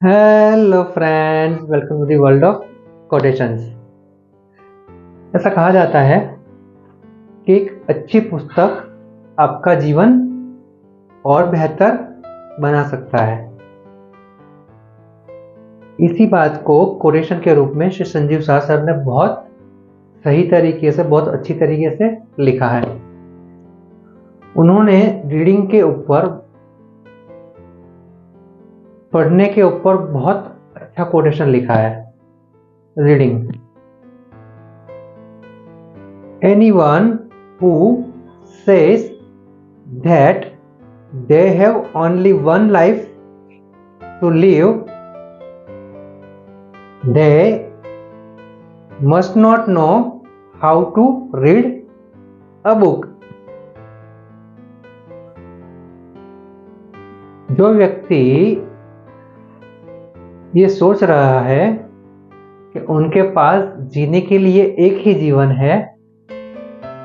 Hello friends, welcome to the world of quotations. ऐसा कहा जाता है कि एक अच्छी पुस्तक आपका जीवन और बेहतर बना सकता है। इसी बात को कोटेशन के रूप में श्री संजीव शाह सर ने बहुत सही तरीके से, बहुत अच्छी तरीके से लिखा है। उन्होंने रीडिंग के ऊपर, पढ़ने के ऊपर बहुत अच्छा कोटेशन लिखा है। Reading, anyone who says that they have only one life to live, they must not know how to read a book. जो व्यक्ति ये सोच रहा है कि उनके पास जीने के लिए एक ही जीवन है,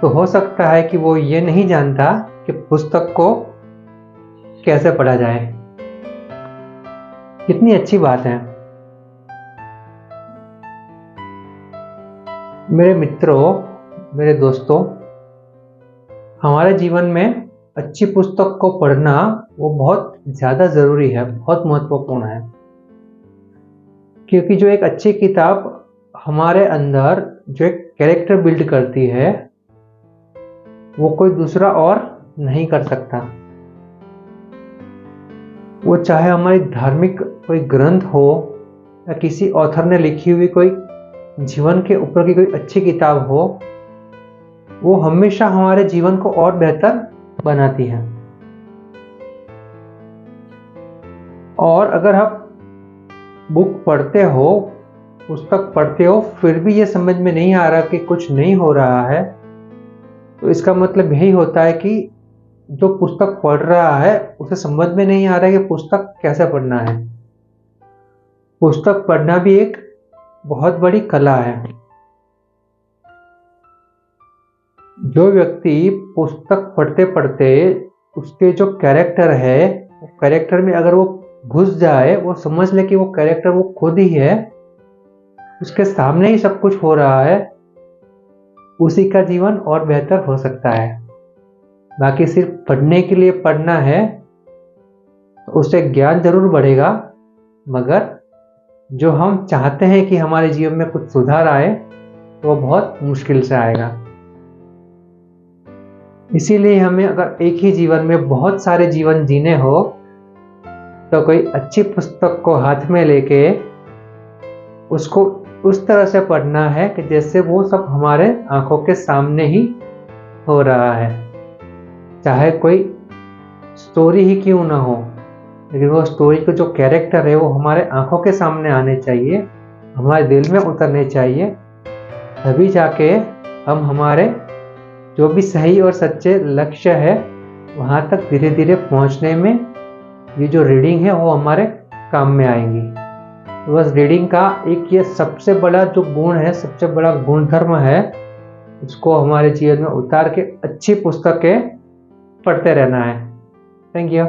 तो हो सकता है कि वो ये नहीं जानता कि पुस्तक को कैसे पढ़ा जाए। कितनी अच्छी बात है। मेरे मित्रों, मेरे दोस्तों, हमारे जीवन में अच्छी पुस्तक को पढ़ना वो बहुत ज़्यादा ज़रूरी है, बहुत महत्वपूर्ण है। क्योंकि जो एक अच्छी किताब हमारे अंदर जो एक कैरेक्टर बिल्ड करती है, वो कोई दूसरा और नहीं कर सकता। वो चाहे हमारी धार्मिक कोई ग्रंथ हो या किसी ऑथर ने लिखी हुई कोई जीवन के ऊपर की कोई अच्छी किताब हो, वो हमेशा हमारे जीवन को और बेहतर बनाती है। और अगर आप बुक पढ़ते हो, पुस्तक पढ़ते हो, फिर भी ये समझ में नहीं आ रहा कि कुछ नहीं हो रहा है, तो इसका मतलब यही होता है कि जो पुस्तक पढ़ रहा है उसे समझ में नहीं आ रहा है कि पुस्तक कैसे पढ़ना है। पुस्तक पढ़ना भी एक बहुत बड़ी कला है। जो व्यक्ति पुस्तक पढ़ते पढ़ते उसके जो कैरेक्टर है, कैरेक्टर में अगर वो घुस जाए, वो समझ ले कि वो कैरेक्टर वो खुद ही है, उसके सामने ही सब कुछ हो रहा है, उसी का जीवन और बेहतर हो सकता है। बाकी सिर्फ पढ़ने के लिए पढ़ना है तो उससे ज्ञान जरूर बढ़ेगा, मगर जो हम चाहते हैं कि हमारे जीवन में कुछ सुधार आए, तो वो बहुत मुश्किल से आएगा। इसीलिए हमें अगर एक ही जीवन में बहुत सारे जीवन जीने हो, तो कोई अच्छी पुस्तक को हाथ में लेके उसको उस तरह से पढ़ना है कि जैसे वो सब हमारे आंखों के सामने ही हो रहा है। चाहे कोई स्टोरी ही क्यों ना हो, लेकिन वो स्टोरी का जो कैरेक्टर है वो हमारे आंखों के सामने आने चाहिए, हमारे दिल में उतरने चाहिए। तभी जाके हम हमारे जो भी सही और सच्चे लक्ष्य है वहाँ तक धीरे धीरे पहुँचने में ये जो रीडिंग है वो हमारे काम में आएंगी। तो बस रीडिंग का एक ये सबसे बड़ा जो गुण है, सबसे बड़ा गुणधर्म है, उसको हमारे जीवन में उतार के अच्छी पुस्तकें पढ़ते रहना है। Thank you.